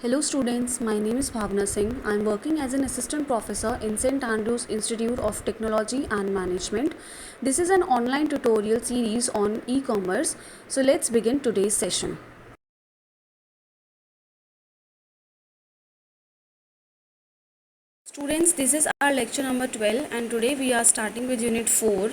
Hello students, my name is Bhavna Singh. I am working as an assistant professor in St. Andrews Institute of Technology and Management. This is an online tutorial series on e-commerce. So let's begin today's session. Students, this is our lecture number 12 and today we are starting with unit 4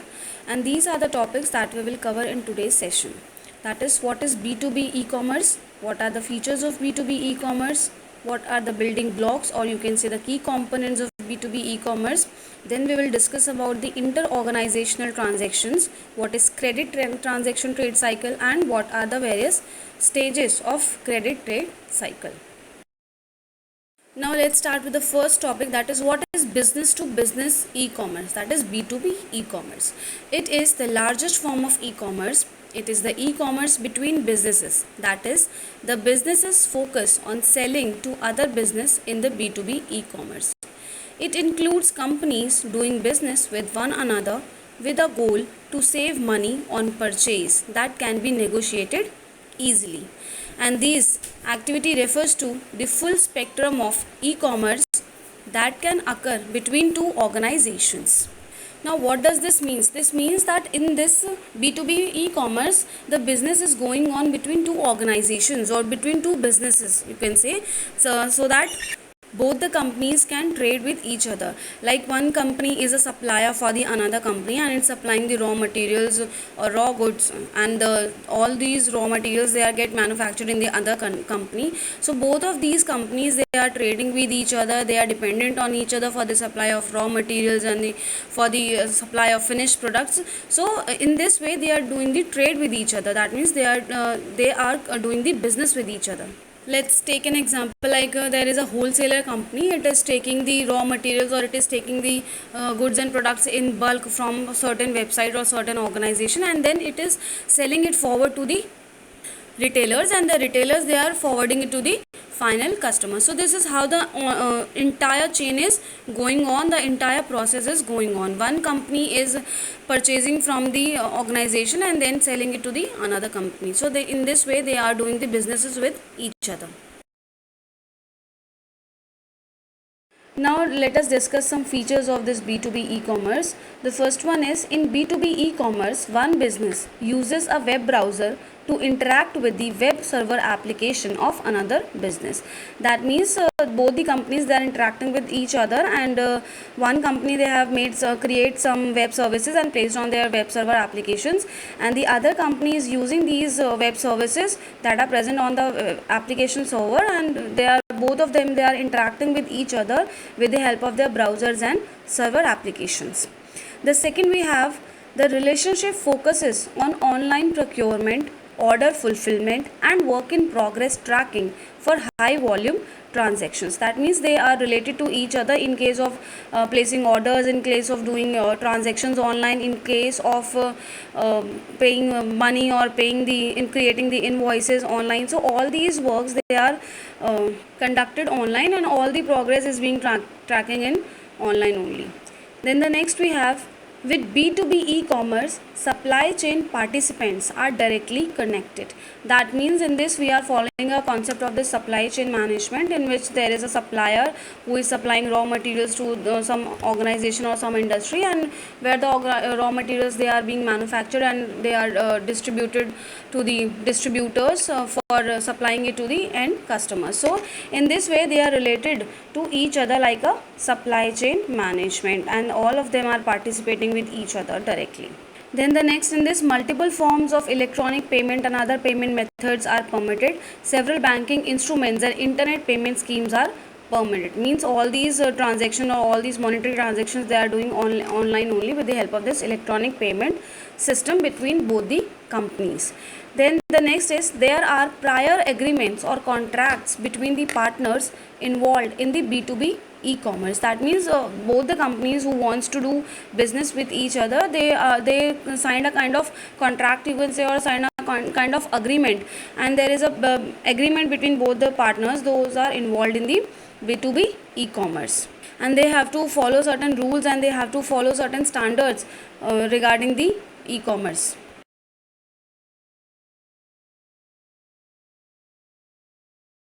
and these are the topics that we will cover in today's session. That is, what is B2B e-commerce, what are the features of B2B e-commerce, what are the building blocks or you can say the key components of B2B e-commerce. Then we will discuss about the inter-organizational transactions, what is credit transaction trade cycle and what are the various stages of credit trade cycle. Now let's start with the first topic, that is what is business to business e-commerce, that is B2B e-commerce. It is the largest form of e-commerce. It is the e-commerce between businesses, that is the businesses focus on selling to other business in the B2B e-commerce. It includes companies doing business with one another with a goal to save money on purchase that can be negotiated easily. And this activity refers to the full spectrum of e-commerce that can occur between two organizations. Now what does this mean? This means that in this B2B e-commerce, the business is going on between two organizations or between two businesses, you can say, so that both the companies can trade with each other. Like one company is a supplier for the another company and it's supplying the raw materials or raw goods, and all these raw materials they are get manufactured in the other company. So both of these companies they are trading with each other, they are dependent on each other for the supply of raw materials and for the supply of finished products. So in this way they are doing the trade with each other, that means they are doing the business with each other. Let's take an example, like there is a wholesaler company, it is taking the raw materials or it is taking the goods and products in bulk from a certain website or certain organization, and then it is selling it forward to the retailers, and the retailers they are forwarding it to the final customer. So this is how the entire chain is going on, the entire process is going on. One company is purchasing from the organization and then selling it to the another company. So they, in this way they are doing the businesses with each other. Now let us discuss some features of this B2B e-commerce. The first one is, in B2B e-commerce, one business uses a web browser to interact with the web server application of another business. That means both the companies they are interacting with each other, and one company they have made create some web services and placed on their web server applications, and the other company is using these web services that are present on the application server, and they are both of them they are interacting with each other with the help of their browsers and server applications. The second, we have the relationship focuses on online procurement, order fulfillment and work in progress tracking for high volume transactions. That means they are related to each other in case of placing orders, in case of doing transactions online, in case of paying money or paying the in creating the invoices online. So all these works they are conducted online, and all the progress is being tracking in online only. Then the next we have, with B2B e-commerce, supply chain participants are directly connected. That means in this we are following a concept of the supply chain management, in which there is a supplier who is supplying raw materials to some organization or some industry, and where the raw materials they are being manufactured and they are distributed to the distributors for supplying it to the end customer. So in this way they are related to each other like a supply chain management, and all of them are participating with each other directly. Then the next, in this, multiple forms of electronic payment and other payment methods are permitted. Several banking instruments and internet payment schemes are permitted. Means all these transactions or all these monetary transactions they are doing online only with the help of this electronic payment system between both the companies. Then the next is, there are prior agreements or contracts between the partners involved in the B2B e-commerce. That means both the companies who wants to do business with each other, they signed a kind of contract, you can say, or sign a kind of agreement, and there is a agreement between both the partners those are involved in the B2B e-commerce, and they have to follow certain rules and they have to follow certain standards regarding the e-commerce.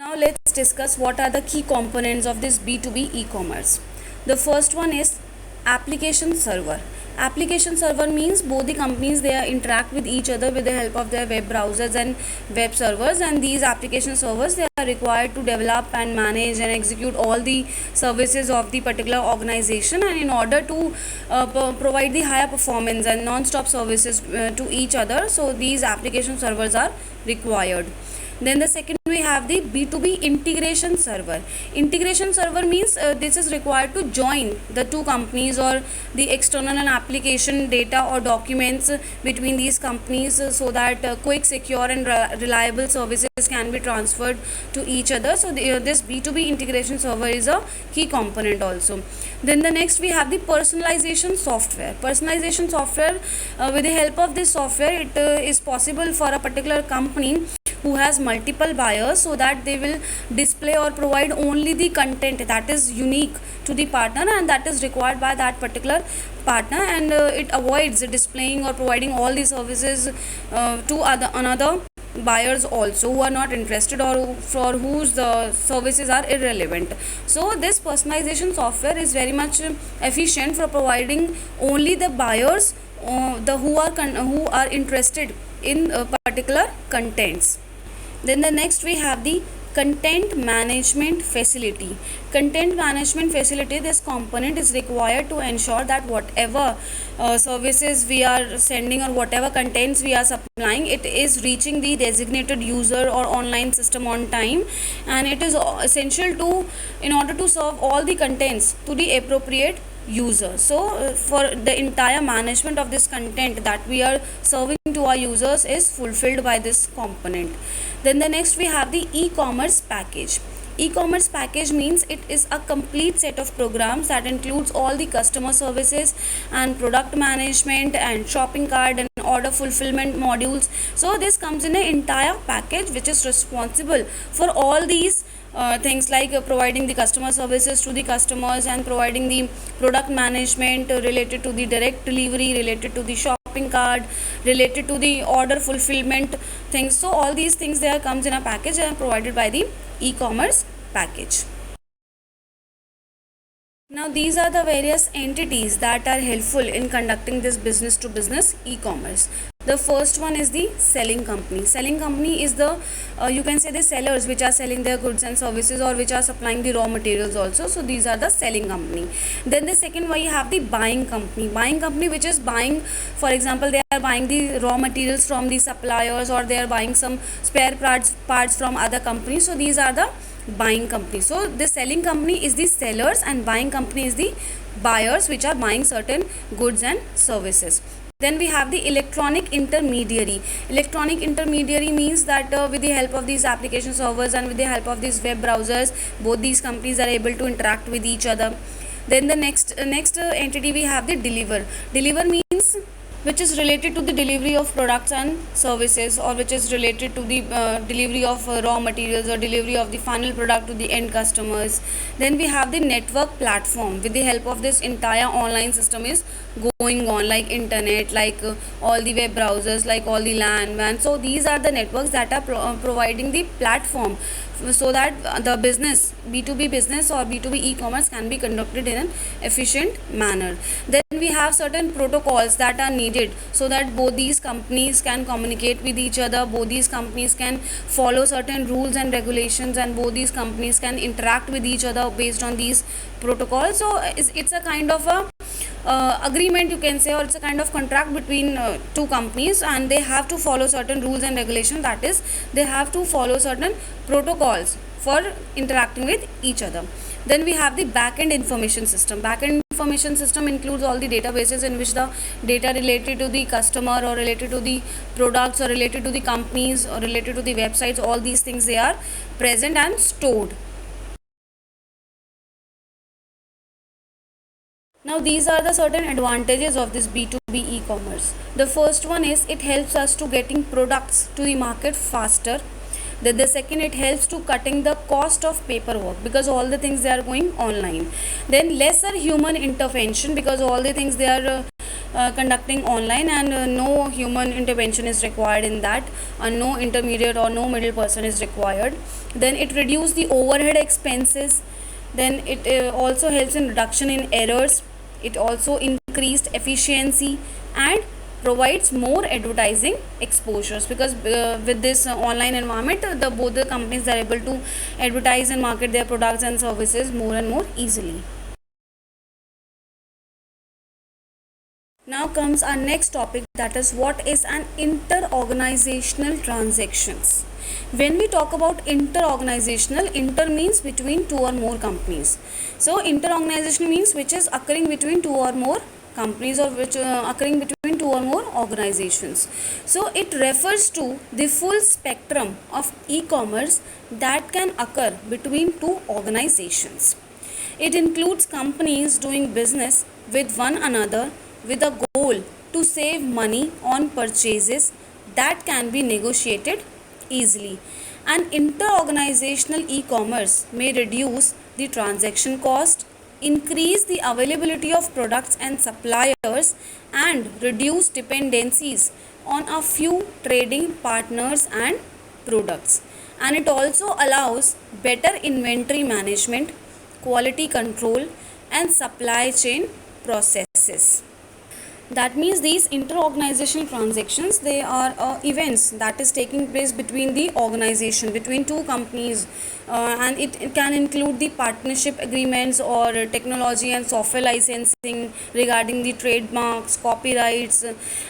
Now Now let's discuss what are the key components of this B2B e-commerce. The first one is application server. Application server means both the companies, they are interact with each other with the help of their web browsers and web servers, and these application servers, they are required to develop and manage and execute all the services of the particular organization, and in order to provide the higher performance and non-stop services to each other, so these application servers are required. Then the second, we have the B2B integration server. Integration server means this is required to join the two companies or the external and application data or documents between these companies, so that quick, secure and reliable services can be transferred to each other. So this B2B integration server is a key component also. Then the next, we have the personalization software. Personalization software, with the help of this software, it is possible for a particular company who has multiple buyers, so that they will display or provide only the content that is unique to the partner and that is required by that particular partner, and it avoids displaying or providing all the services to another buyers also who are not interested or for whose the services are irrelevant. So this personalization software is very much efficient for providing only the buyers who are interested in particular contents. Then the next, we have the content management facility. Content management facility, this component is required to ensure that whatever services we are sending or whatever contents we are supplying, it is reaching the designated user or online system on time, and it is essential to, in order to serve all the contents to the appropriate user. So for the entire management of this content that we are serving to our users is fulfilled by this component. Then the next, we have the e-commerce package. E-commerce package means it is a complete set of programs that includes all the customer services and product management and shopping cart and order fulfillment modules. So this comes in an entire package which is responsible for all these things like providing the customer services to the customers and providing the product management related to the direct delivery, related to the shopping cart, related to the order fulfillment things. So all these things there comes in a package and provided by the e-commerce package. Now these are the various entities that are helpful in conducting this business to business e-commerce. The first one is the selling company. Selling company is the you can say the sellers which are selling their goods and services or which are supplying the raw materials also. So these are the selling company. Then the second one, you have the buying company. Buying company, which is buying, for example, they are buying the raw materials from the suppliers or they are buying some spare parts from other companies. So these are the buying company. So the selling company is the sellers and buying company is the buyers which are buying certain goods and services. Then we have the electronic intermediary. Electronic intermediary means that with the help of these application servers and with the help of these web browsers, both these companies are able to interact with each other. Then the next entity, we have the deliver. Deliver means which is related to the delivery of products and services, or which is related to the delivery of raw materials or delivery of the final product to the end customers. Then we have the network platform. With the help of this, entire online system is going on, like internet, like all the web browsers, like all the LAN. So these are the networks that are providing the platform so that the business, B2B business or B2B e-commerce, can be conducted in an efficient manner. Then we have certain protocols that are needed so that both these companies can communicate with each other, both these companies can follow certain rules and regulations, and both these companies can interact with each other based on these protocols. So it's a kind of a agreement, you can say, or it's a kind of contract between two companies, and they have to follow certain rules and regulations. That is, they have to follow certain protocols for interacting with each other. Then we have the backend information system. Backend information system includes all the databases in which the data related to the customer or related to the products or related to the companies or related to the websites, all these things, they are present and stored. Now these are the certain advantages of this B2B e-commerce. The first one is it helps us to getting products to the market faster. Then the second, it helps to cutting the cost of paperwork because all the things they are going online. Then lesser human intervention because all the things they are conducting online, and no human intervention is required in that, and no intermediate or no middle person is required. Then it reduces the overhead expenses. Then it also helps in reduction in errors. It also increased efficiency and provides more advertising exposures, because with this online environment, the both the companies are able to advertise and market their products and services more and more easily. Now comes our next topic, that is what is an inter-organizational transactions. When we talk about inter-organizational, inter means between two or more companies. So inter-organizational means which is occurring between two or more companies, or which occurring between two or more organizations. So it refers to the full spectrum of e-commerce that can occur between two organizations. It includes companies doing business with one another with a goal to save money on purchases that can be negotiated easily. An inter-organizational e-commerce may reduce the transaction cost, increase the availability of products and suppliers, and reduce dependencies on a few trading partners and products. And it also allows better inventory management, quality control, and supply chain processes. That means these inter-organizational transactions, they are events that is taking place between the organization, between two companies, and it can include the partnership agreements or technology and software licensing regarding the trademarks, copyrights,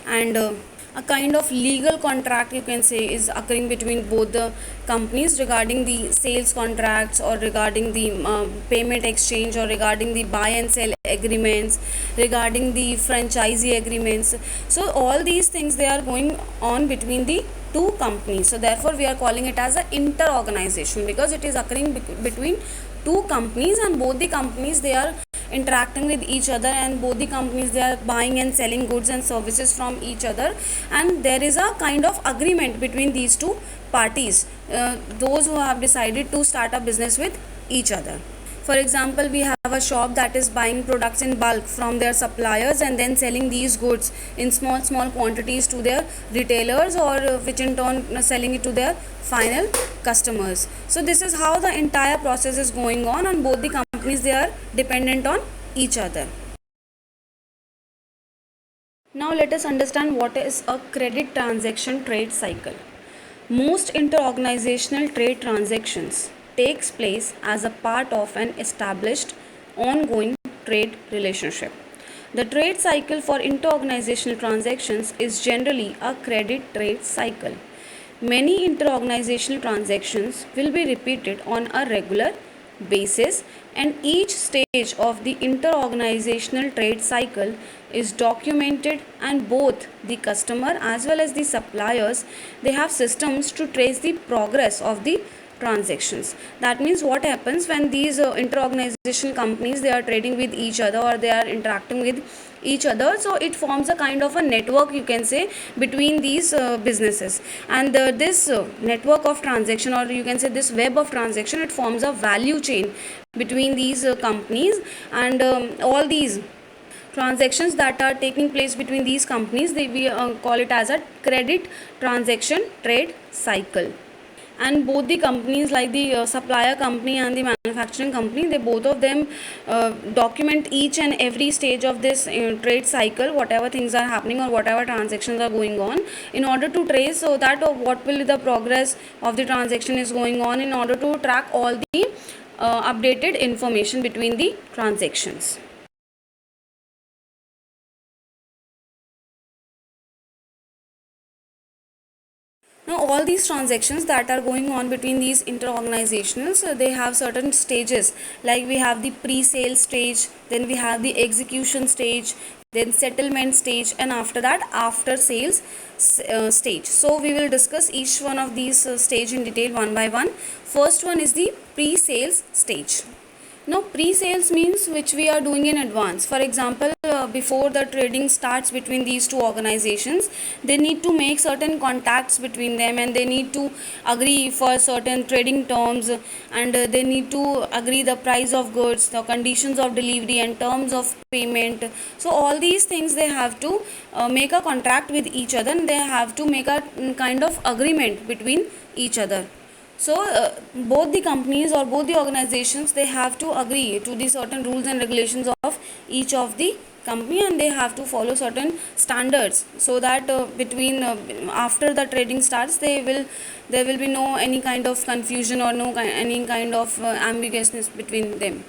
and a kind of legal contract, you can say, is occurring between both the companies regarding the sales contracts, or regarding the payment exchange, or regarding the buy and sell agreements, regarding the franchisee agreements. So all these things, they are going on between the two companies. So therefore we are calling it as an inter organization, because it is occurring between two companies, and both the companies, they are interacting with each other, and both the companies, they are buying and selling goods and services from each other, and there is a kind of agreement between these two parties, those who have decided to start a business with each other. For example, we have a shop that is buying products in bulk from their suppliers and then selling these goods in small quantities to their retailers, or which in turn selling it to their final customers. So this is how the entire process is going on, and both the companies, they are dependent on each other. Now let us understand what is a credit transaction trade cycle. Most inter-organizational trade transactions takes place as a part of an established ongoing trade relationship. The trade cycle for inter-organizational transactions is generally a credit trade cycle. Many inter-organizational transactions will be repeated on a regular basis, and each stage of the inter-organizational trade cycle is documented, and both the customer as well as the suppliers, they have systems to trace the progress of the transactions. That means what happens when these inter-organizational companies, they are trading with each other, or they are interacting with each other, so it forms a kind of a network, you can say, between these businesses, and this network of transaction, or you can say this web of transaction, it forms a value chain between these companies, and all these transactions that are taking place between these companies, we call it as a credit transaction trade cycle. And both the companies, like the supplier company and the manufacturing company, they both of them document each and every stage of this trade cycle, whatever things are happening or whatever transactions are going on, in order to trace, so that what will the progress of the transaction is going on, in order to track all the updated information between the transactions. Now all these transactions that are going on between these inter-organizationals, they have certain stages, like we have the pre-sale stage, then we have the execution stage, then settlement stage, and after that after sales stage. So we will discuss each one of these stage in detail one by one. First one is the pre-sales stage. Now, pre-sales means which we are doing in advance. For example, before the trading starts between these two organizations, they need to make certain contacts between them, and they need to agree for certain trading terms, and they need to agree the price of goods, the conditions of delivery, and terms of payment. So all these things they have to make a contract with each other, and they have to make a kind of agreement between each other. So both the companies or both the organizations, they have to agree to the certain rules and regulations of each of the company, and they have to follow certain standards, so that between after the trading starts, there will be no any kind of confusion or no any kind of ambiguousness between them.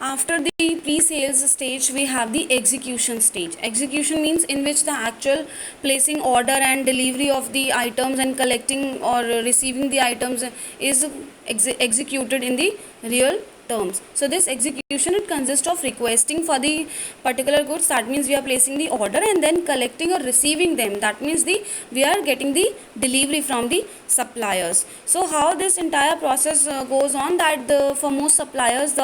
After the pre-sales stage, we have the execution stage. Execution means in which the actual placing order and delivery of the items and collecting or receiving the items is executed in the real terms. So this execution, it consists of requesting for the particular goods, that means we are placing the order, and then collecting or receiving them, that means we are getting the delivery from the suppliers. So how this entire process goes on, that for most suppliers,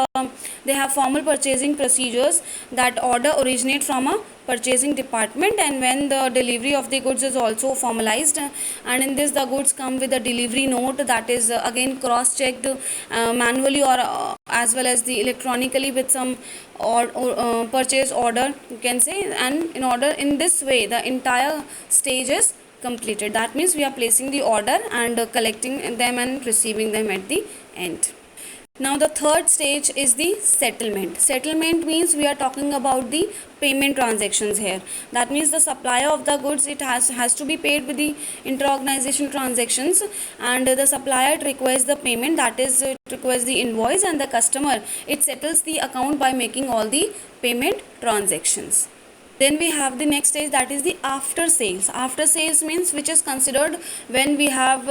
they have formal purchasing procedures, that order originate from a purchasing department, and when the delivery of the goods is also formalized, and in this the goods come with a delivery note, that is again cross checked manually or as well as the electronically with some or purchase order, you can say. And in this way the entire stage is completed. That means we are placing the order and collecting them and receiving them at the end. Now the third stage is the settlement. Settlement means we are talking about the payment transactions here. That means the supplier of the goods, it has to be paid with the inter-organization transactions, and the supplier requests the payment, that is it requests the invoice, and the customer, it settles the account by making all the payment transactions. Then we have the next stage, that is the after sales. After sales means which is considered when we have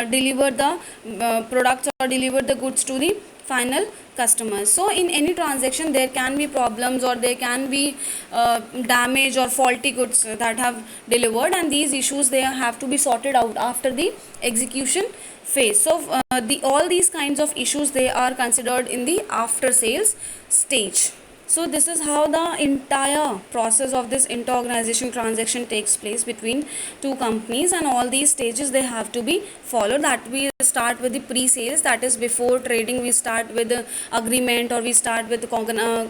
delivered the products or delivered the goods to the final customers. So in any transaction there can be problems, or there can be damage or faulty goods that have delivered, and these issues, they have to be sorted out after the execution phase. So all these kinds of issues, they are considered in the after sales stage. So this is how the entire process of this inter-organization transaction takes place between two companies, and all these stages, they have to be followed. That we start with the pre-sales, that is before trading, we start with the agreement, or we start with the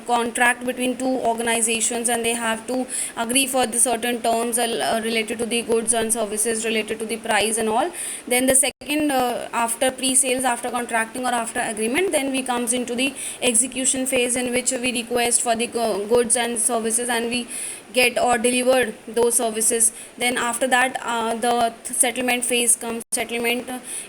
contract between two organizations, and they have to agree for the certain terms related to the goods and services, related to the price and all. Then the second, after pre-sales, after contracting or after agreement, then we comes into the execution phase, in which we request for the goods and services, and we get or deliver those services. Then after that the settlement phase comes.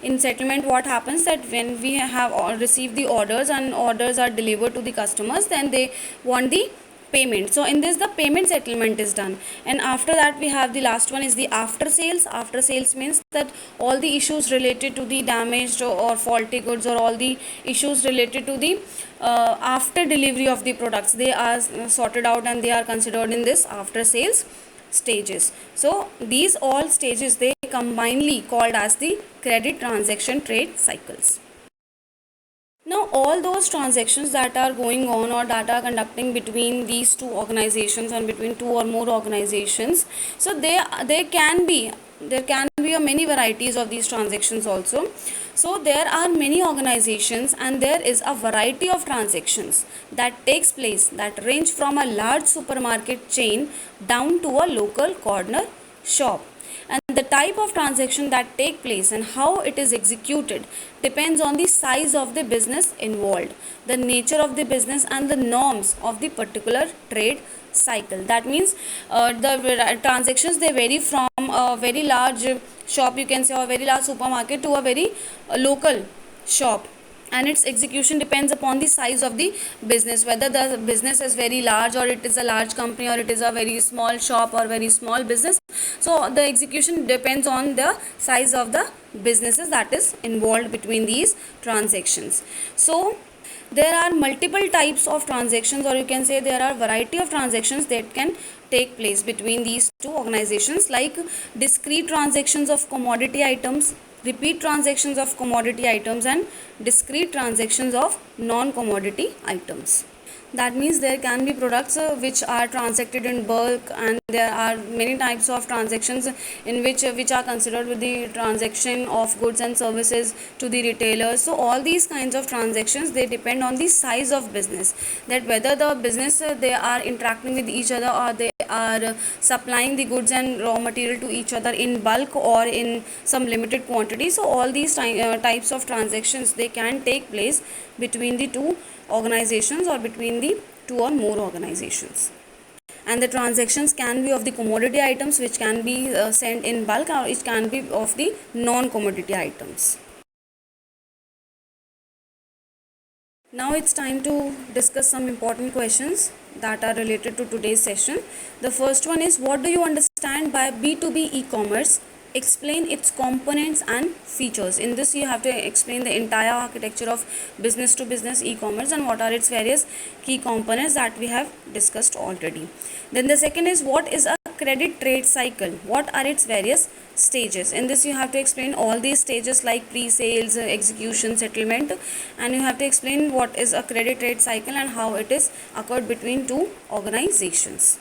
In settlement, what happens, that when we have received the orders and orders are delivered to the customers, then they want the payment. So in this, the payment settlement is done, and after that we have the last one is the after sales. After sales means that all the issues related to the damaged or faulty goods, or all the issues related to the after delivery of the products, they are sorted out, and they are considered in this after sales stages. So these all stages, they combinedly called as the credit transaction trade cycles. Now all those transactions that are going on or that are conducting between these two organizations and between two or more organizations, so there can be a many varieties of these transactions also. So there are many organizations, and there is a variety of transactions that takes place, that range from a large supermarket chain down to a local corner shop. And the type of transaction that take place and how it is executed depends on the size of the business involved, the nature of the business, and the norms of the particular trade cycle. That means the transactions, they vary from a very large shop, you can say, or a very large supermarket, to a very local shop, and its execution depends upon the size of the business, whether the business is very large, or it is a large company, or it is a very small shop or very small business. So the execution depends on the size of the businesses that is involved between these transactions. So there are multiple types of transactions, or you can say there are variety of transactions that can take place between these two organizations, like discrete transactions of commodity items, repeat transactions of commodity items, and discrete transactions of non-commodity items. That means there can be products which are transacted in bulk, and there are many types of transactions in which are considered with the transaction of goods and services to the retailers. So all these kinds of transactions, they depend on the size of business, that whether the business they are interacting with each other, or they are supplying the goods and raw material to each other in bulk or in some limited quantity. So all these types of transactions, they can take place between the two organizations or between the two or more organizations. And the transactions can be of the commodity items, which can be sent in bulk, or it can be of the non-commodity items. Now it's time to discuss some important questions that are related to today's session. The first one is, what do you understand by B2B e-commerce? Explain its components and features. In this, you have to explain the entire architecture of business to business e-commerce and what are its various key components that we have discussed already. Then the second is, what is a credit trade cycle? What are its various stages? In this, you have to explain all these stages like pre-sales, execution, settlement, and you have to explain what is a credit trade cycle and how it is occurred between two organizations.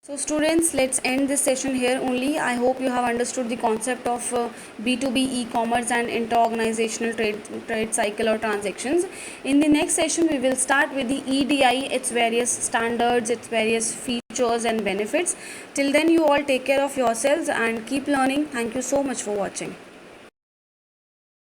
So students, let's end this session here only. I hope you have understood the concept of B2B e-commerce and inter-organizational trade cycle or transactions. In the next session, we will start with the EDI, its various standards, its various features and benefits. Till then, you all take care of yourselves and keep learning. Thank you so much for watching.